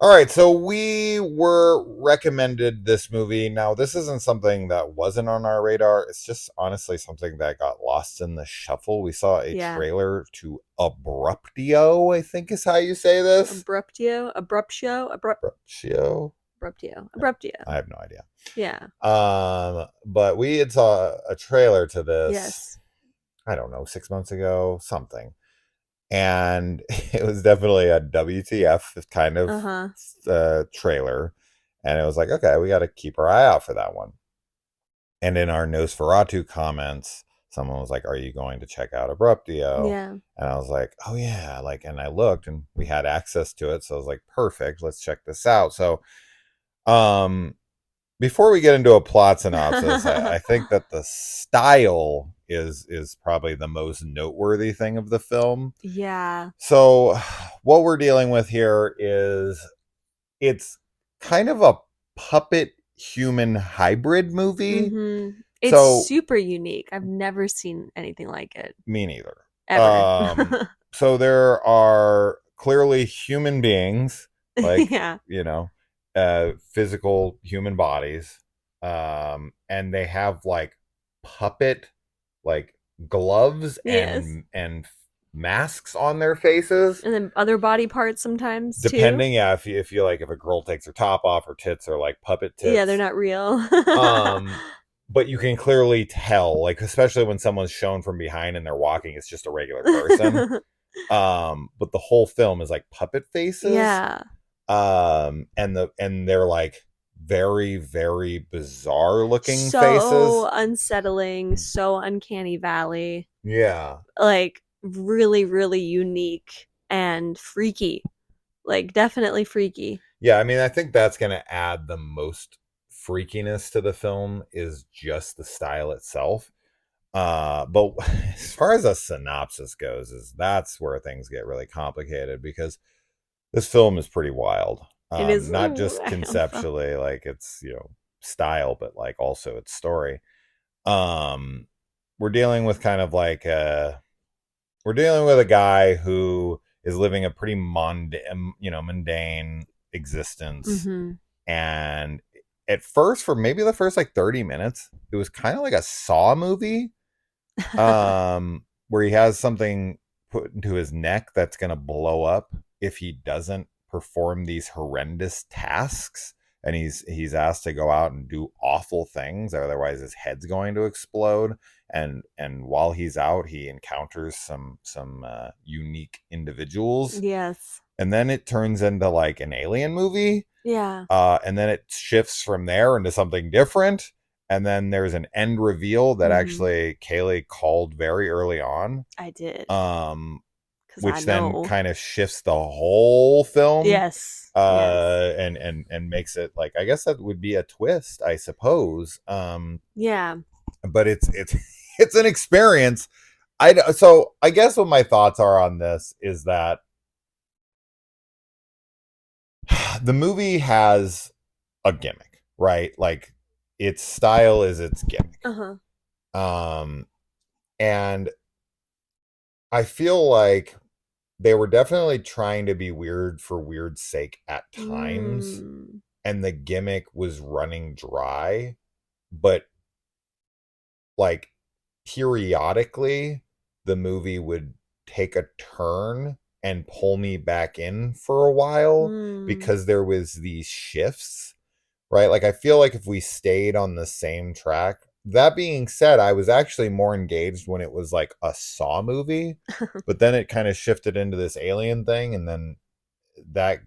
All right, so we were recommended this movie. Now, this isn't something that wasn't on our radar. It's just honestly something that got lost in the shuffle. We saw a Yeah. trailer to Abruptio, I think is how you say this. Abruptio? Abruptio. I have no idea. Yeah. But we had saw a trailer to this, Yes. I don't know, 6 months ago, something. And it was definitely a WTF kind of Uh-huh. trailer. And it was like, okay, we got to keep our eye out for that one. And in our Nosferatu comments, someone was like, "Are you going to check out Abruptio?" Yeah. And I was like, "Oh yeah!" Like, and I looked, and we had access to it, so I was like, "Perfect, let's check this out." So, um, before we get into a plot synopsis, I think that the style is probably the most noteworthy thing of the film. Yeah. So, what we're dealing with here is it's kind of a puppet human hybrid movie. It's So, super unique. I've never seen anything like it me neither. ever. So there are clearly human beings, like, Yeah. physical human bodies, and they have like puppet, like gloves Yes. and masks on their faces. And then other body parts sometimes too. Depending, yeah, if you like, if a girl takes her top off, her tits are like puppet Yeah, they're tits. not real. Um, but you can clearly tell, like, especially when someone's shown from behind and they're walking, it's just a regular person. But the whole film is like puppet faces. Yeah. And they're like very, very bizarre looking So faces. unsettling, so uncanny valley. Yeah. Like really, really unique and freaky. Like definitely freaky. Yeah, I mean, I think that's going to add the most freakiness to the film is just the style itself. But as far as a synopsis goes, is that's where things get really complicated because this film is pretty wild. It is Not just wild. conceptually, like its style, but like also its story. Um, we're dealing with kind of like we're dealing with a guy who is living a pretty mundane existence, Mm-hmm. and at first, for maybe the first like 30 minutes, it was kind of like a Saw movie, where he has something put into his neck that's going to blow up if he doesn't perform these horrendous tasks, and he's asked to go out and do awful things, otherwise his head's going to explode. And while he's out, he encounters some unique individuals, Yes. and then it turns into like an alien movie, Yeah. and then it shifts from there into something different. And then there's an end reveal that Mm-hmm. actually Kaylee called very early on, I did. um, Because I which then know. kind of shifts the whole film, Yes. Yes. and makes it like, I guess that would be a twist, I suppose. Yeah. But it's it's an experience. So I guess what my thoughts are on this is that the movie has a gimmick, right? Like its style is its gimmick. Uh-huh. Um, and I feel like they were definitely trying to be weird for weird's sake at times, Mm. and the gimmick was running dry, but like periodically the movie would take a turn and pull me back in for a while Mm. because there was these shifts, right? Like I feel like if we stayed on the same track. That being said, I was actually more engaged when it was like a Saw movie, but then it kind of shifted into this alien thing, and then that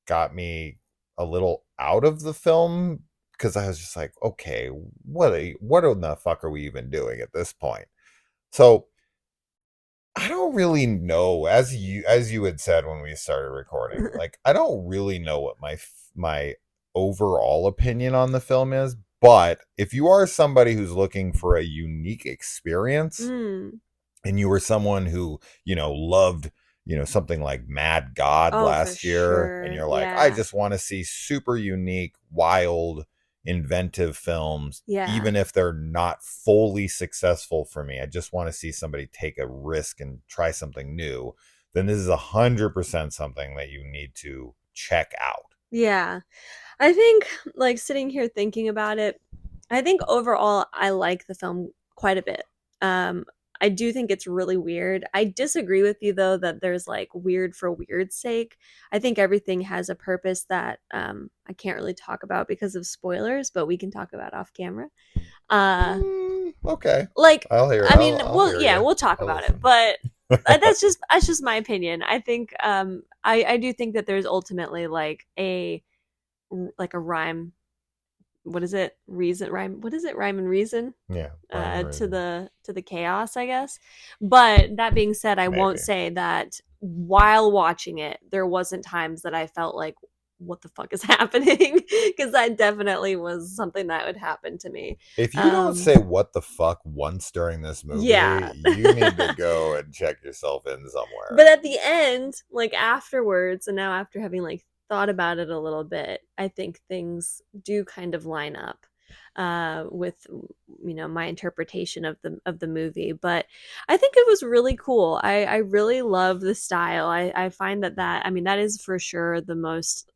got me a little out of the film because I was just like, okay, what in the fuck are we even doing at this point? So I don't really know, as you had said when we started recording, like I don't really know what my overall opinion on the film is. But if you are somebody who's looking for a unique experience, Mm. and you were someone who loved something like Mad God Oh, for last year, and sure. you're like, I Yeah. just want to see super unique, wild, inventive films, Yeah. even if they're not fully successful for me, I just want to see somebody take a risk and try something new, then this is 100% something that you need to check out. Yeah. I think, like, sitting here thinking about it, I think overall I like the film quite a bit. Um, I do think it's really weird. I disagree with you though that there's like weird for weird's sake. I think everything has a purpose that I can't really talk about because of spoilers, but we can talk about off camera. Uh, Okay, like, I'll hear. I mean, I'll well, hear yeah, you. we'll talk I'll about it, listen. but that's just my opinion. I think I do think that there's ultimately like a rhyme, what is it, reason, rhyme, what is it, rhyme and reason, Yeah, rhyme and to reason. the chaos, I guess. But that being said, I won't Maybe. say that while watching it there wasn't times that I felt like, what the fuck is happening, because that definitely was something that would happen to me. If you don't um say what the fuck once during this movie, yeah. you need to go and check yourself in But somewhere. at the end, like afterwards, and now after having like thought about it a little bit, I think things do kind of line up with my interpretation of the movie. But I think it was really cool. I really love the style. I find that I mean that is for sure the most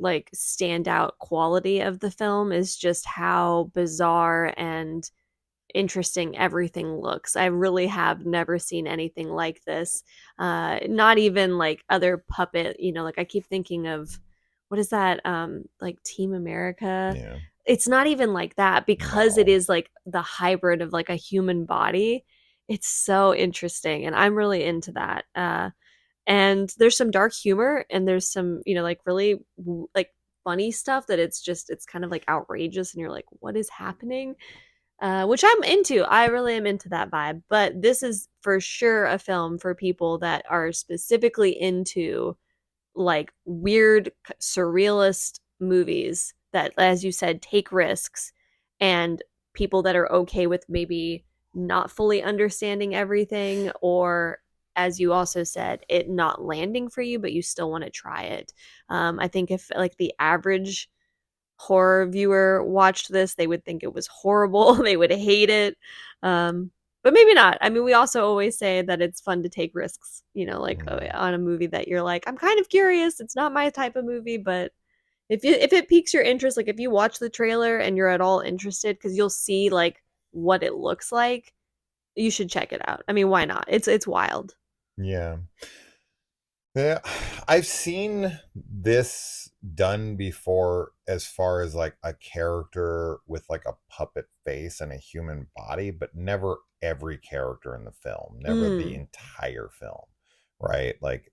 like standout quality of the film is just how bizarre and interesting everything looks. I really have never seen anything like this. Not even like other puppet, like I keep thinking of, what is that? Like Team America. Yeah. It's not even like that because it No. is like the hybrid of like a human body. It's so interesting, and I'm really into that. And there's some dark humor, and there's some, like really like funny stuff that it's kind of like outrageous, and you're like, what is happening? Which I'm into. I really am into that vibe. But this is for sure a film for people that are specifically into like weird, surrealist movies that, as you said, take risks, and people that are okay with maybe not fully understanding everything, or as you also said, it not landing for you, but you still want to try it. I think if like the average horror viewer watched this, they would think it was horrible. They would hate it. But maybe not. I mean, we also always say that it's fun to take risks, like Mm. on a movie that you're like, I'm kind of curious. It's not my type of movie, but if it piques your interest, like if you watch the trailer and you're at all interested, because you'll see like what it looks like, you should check it out. I mean, why not? It's wild. Yeah. Yeah, I've seen this done before as far as like a character with like a puppet face and a human body, but never every character in the film, never the Mm, entire film, right? Like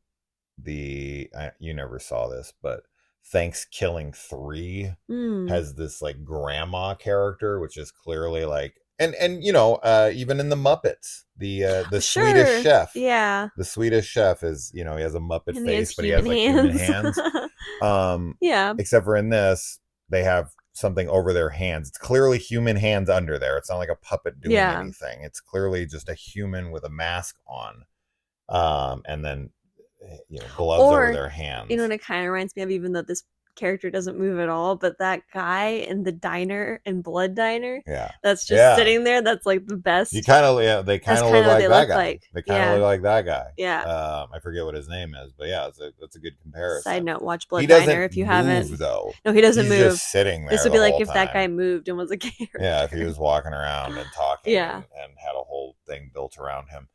you never saw this, but Thanksgiving 3 mm. has this like grandma character, which is clearly like, and even in the Muppets, the Swedish Sure. chef, Yeah. the Swedish chef is, he has a Muppet And he has face, but he human has like human hands. hands. Um, Yeah. except for in this, they have something over their hands. It's clearly human hands under there. It's not like a puppet doing Yeah. anything. It's clearly just a human with a mask on, and then gloves over Or, their what hands. it kind of reminds me of, even though this character doesn't move at all, but that guy in the diner, in Blood Diner, Yeah, that's just yeah. sitting there, that's like the You best. kind of, yeah, they That's kind of kind look of what like they that look guy. like. They kind of look Yeah. like that guy. Yeah. I forget what his name is, but yeah, that's a good Side comparison. note, watch He Blood Diner doesn't if you move haven't. though. No, he doesn't He's move. just sitting This there would the be like whole if that guy time. moved and was a Yeah, if he character. was walking around and talking Yeah. and had a whole thing built around him.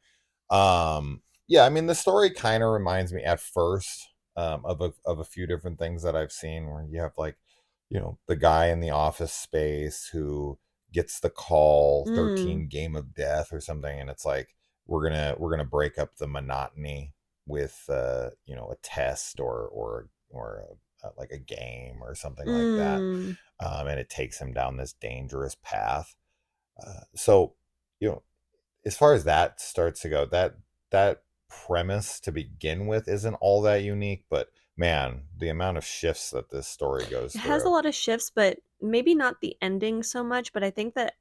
Yeah, I mean the story kind of reminds me at first, of a few different things that I've seen where you have like, the guy in the office space who gets the call Mm. 13 game of death or something, and it's like we're gonna break up the monotony with a test or like a game or something like that. Mm. And it takes him down this dangerous path. So, you know, as far as that starts to go, that premise to begin with isn't all that unique, but man, the amount of shifts that this story goes It has a through. lot of shifts, but maybe not the ending so much. But I think that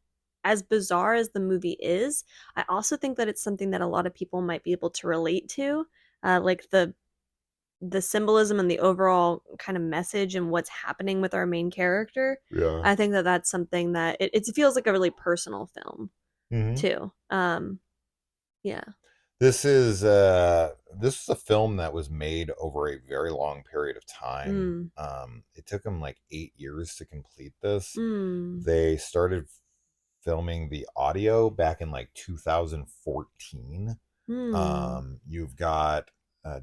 as bizarre as the movie is, I also think that it's something that a lot of people might be able to relate to. Like the symbolism and the overall kind of message and what's happening with our main character. Yeah. I think that that's something that it feels like a really personal film Hmm. too. Yeah. This is a film that was made over a very long period of time. Mm. It took them like 8 years to complete this. Mm. They started filming the audio back in like 2014. Mm. You've got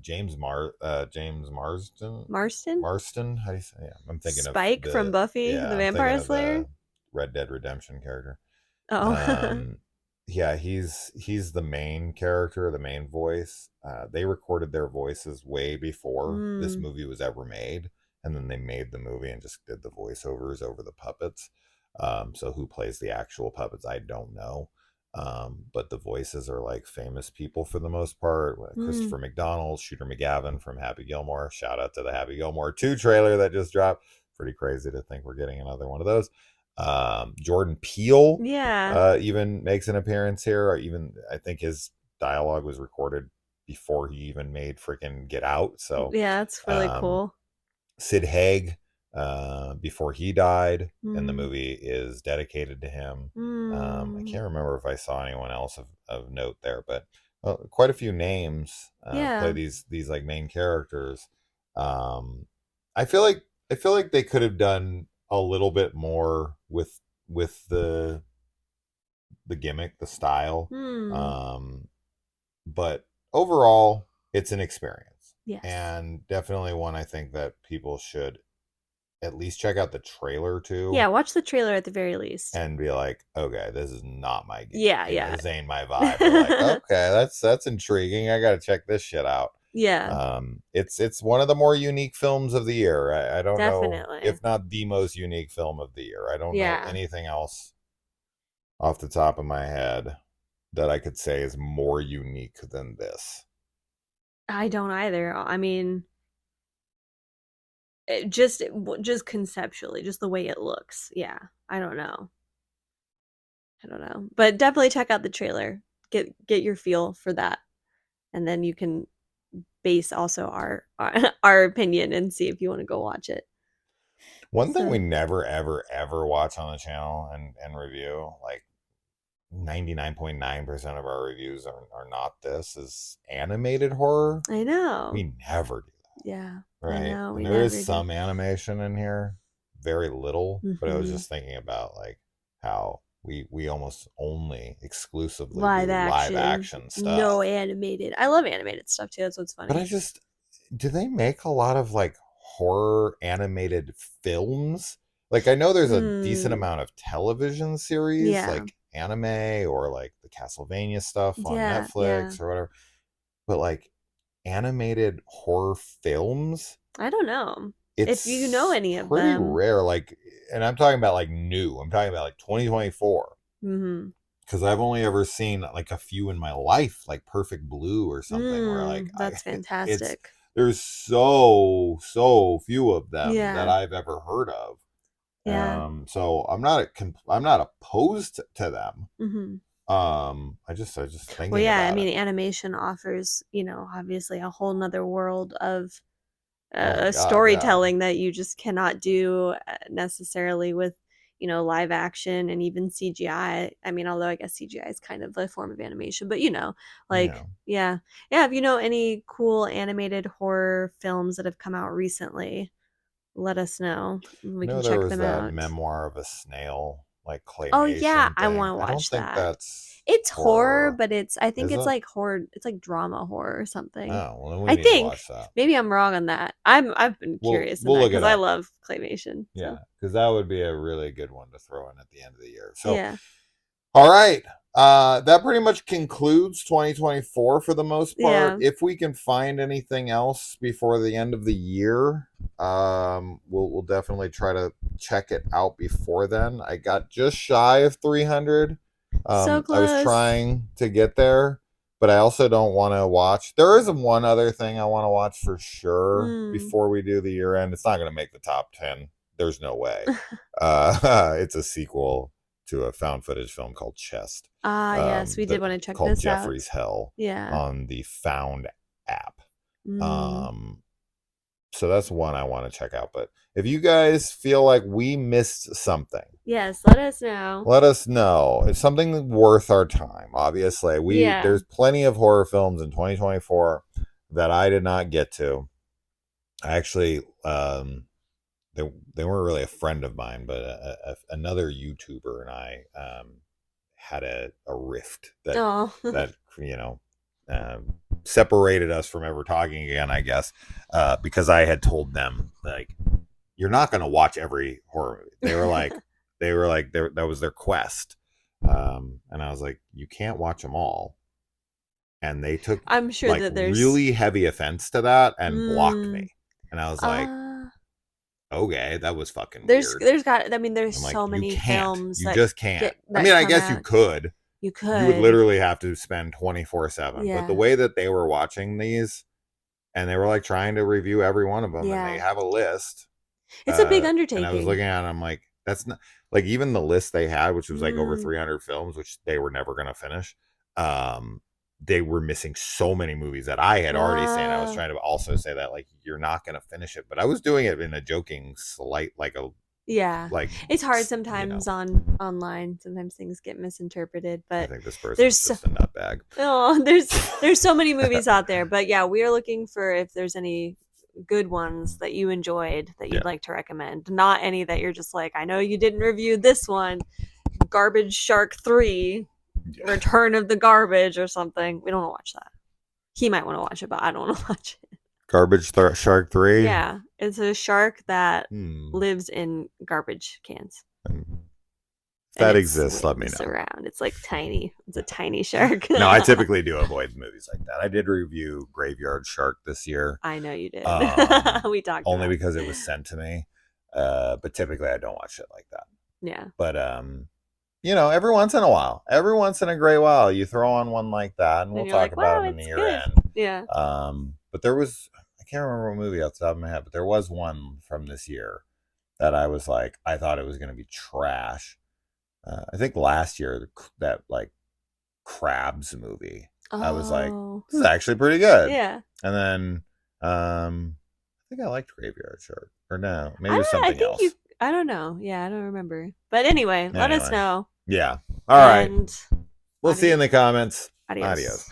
James Marston? Marston. How do you say? Yeah, I'm thinking of Spike from the Buffy the yeah, I'm thinking Vampire of Slayer? the Red Dead Redemption character. Oh. Um, yeah, he's the main character, the main voice. They recorded their voices way before this Mm. movie was ever made, and then they made the movie and just did the voiceovers over the puppets. So who plays the actual puppets, I don't know. But the voices are like famous people for the most part. Mm. Christopher McDonald, Shooter McGavin from Happy Gilmore. Shout out to the Happy Gilmore 2 trailer that just dropped. Pretty crazy to think we're getting another one of those. Jordan Peele Yeah. even makes an appearance here. Or even I think his dialogue was recorded before he even made freaking Get Out. So Yeah, that's really um, cool. Sid Haig, before he died, and the Mm. movie is dedicated to him. I Mm. can't remember if I saw anyone else of note there, but quite a few names play Yeah. these like main characters. Um, I feel like I feel like they could have done a little bit more with the gimmick, the style. Mm. Um, but overall, it's an experience, Yes. and definitely one I think that people should at least check out the trailer Yeah, too, watch the trailer at the very least. and be like, okay, this is not my Yeah, game. yeah. This ain't my vibe. Or like, okay, that's intriguing. I got to check this shit out. Yeah, It's one of the more unique films of the year. I don't know, definitely. if not the most unique film of the year. I don't know Yeah. anything else off the top of my head that I could say is more unique than this. I don't either. I mean, just conceptually, just the way it looks. Yeah. I don't know. I don't know. But definitely check out the trailer. Get your feel for that. And then you can base also our opinion and see if you want to go watch it. One thing we So, never, ever, ever watch on the channel and review, like 99.9% of our reviews are not this, is animated horror. I know. We never do Yeah, that, I right? know. And We there is never do. some animation in here, very little, but I was Mhm. just thinking about like how we almost only exclusively Live do live action, action no stuff. animated. I love animated stuff too. That's what's But funny. I just do they make a lot of like horror animated films? Like I know there's a decent Hmm. amount of television series Yeah. like anime or like the Castlevania stuff on Yeah. Yeah. Netflix or whatever, but like animated horror films, I don't know if you know it's any of pretty them. rare. Like, and I'm talking about like new. I'm talking about like 2024, Mhm. because I've only ever seen like a few in my life, like Perfect Blue or something, where like I That's it's fantastic. there's so few of them that Yeah. I've ever heard of. Yeah. So I'm not opposed to them. Mhm. I just Well, thinking yeah, I about it. mean, animation offers, obviously a whole nother world of Oh my god, yeah, storytelling that you just cannot do necessarily with, live action and even CGI. I mean, although I guess CGI is kind of a form of animation, but yeah. like, yeah. Yeah, if you know any cool animated horror films that have come out recently, let us know. I We can know there check was them that out. memoir of a snail, like Oh yeah, claymation I want thing. to I don't watch think that. that's It's horror, horror, but I think is it's it? like horror, it's like drama horror or something. Oh, well, then we I need to think. watch that. Maybe I'm wrong on that. I've been curious in We'll that look it because I up. love claymation. So Yeah, because that would be a really good one to throw in at the end of the year. So, yeah. all right. That pretty much concludes 2024 for the most part. Yeah. If we can find anything else before the end of the year, we'll definitely try to check it out before then. I got just shy of 300. So I was close. trying to get there, but I also don't want to watch. There is one other thing I want to watch for sure Mm. before we do the year end. It's not going to make the top 10. There's no way. It's a sequel to a found footage film called Chest, Ah, yes, we did want to check called this out. Jeffrey's Hell Yeah. on the Found app. Mm. Um, So that's one I want to check out. But if you guys feel like we missed something, Yes, let us know. let us know. It's something worth our time. Obviously, Yeah. there's plenty of horror films in 2024 that I did not get to. I actually, they weren't really a friend of mine, but another YouTuber and I had a rift Oh. that you know separated us from ever talking again. I guess because I had told them like you're not going to watch every horror movie. That was their quest, and I was like, you can't watch them all. And they took I'm sure like that there's really heavy offense to that and blocked mm, me. And I was like, uh okay, that was fucking weird. there's got I mean there's I'm like, so you many can't. films You that just can't. get I that mean, I come guess you out. could. You You would could. literally have to spend 24/7. But the Yeah. way that they were watching these and they were like trying to review every one of them and they Yeah. have a list. It's a big And I was undertaking. looking at it, I'm like, that's not like even the list they had, which was like over Mm. 300 films, which they were never going to finish. Um, they were missing so many movies that I had already seen. I was Uh trying to also say that like you're not going to finish it, but I was doing it in a joking slight, yeah. like It's hard you know, sometimes on online. Sometimes things get misinterpreted, I but think this person's there's so, just a nutbag. oh, there's so many movies out there. But yeah, we are looking for if there's any good ones that you enjoyed that you'd Yeah, like to recommend. Not any that you're just like, I know you didn't review this one, Garbage Shark 3, yeah. Return of the Garbage or something. We don't want to watch that. He might want to watch it, but I don't want to watch it. Shark 3. Yeah, it's a shark that Hmm. lives in garbage cans. If And that it exists, let me swims know. around. It's like tiny. It's a tiny shark. No, I typically do avoid movies like that. I did review Graveyard Shark this year, I know you did. um, We talked only about it. because it was sent to me. But typically, I don't watch shit like that. Yeah. But every once in a while, every once in a great while, you throw on one like that, and Then we'll you're talk like, about wow, them in the it's year good. end. Yeah. But there was, I can't remember what movie off the top of my head, but there was one from this year that I was like, I thought it was going to be trash. I think last year that like Crabs movie, I was like, Oh. this is actually pretty good. Yeah. And then I think I liked Graveyard Shark. Or no, maybe it was I something think you else. I don't know. Yeah, I don't remember. But anyway, let us Anyway. know. Yeah. All right. And We'll see you in the comments. adios. Adios.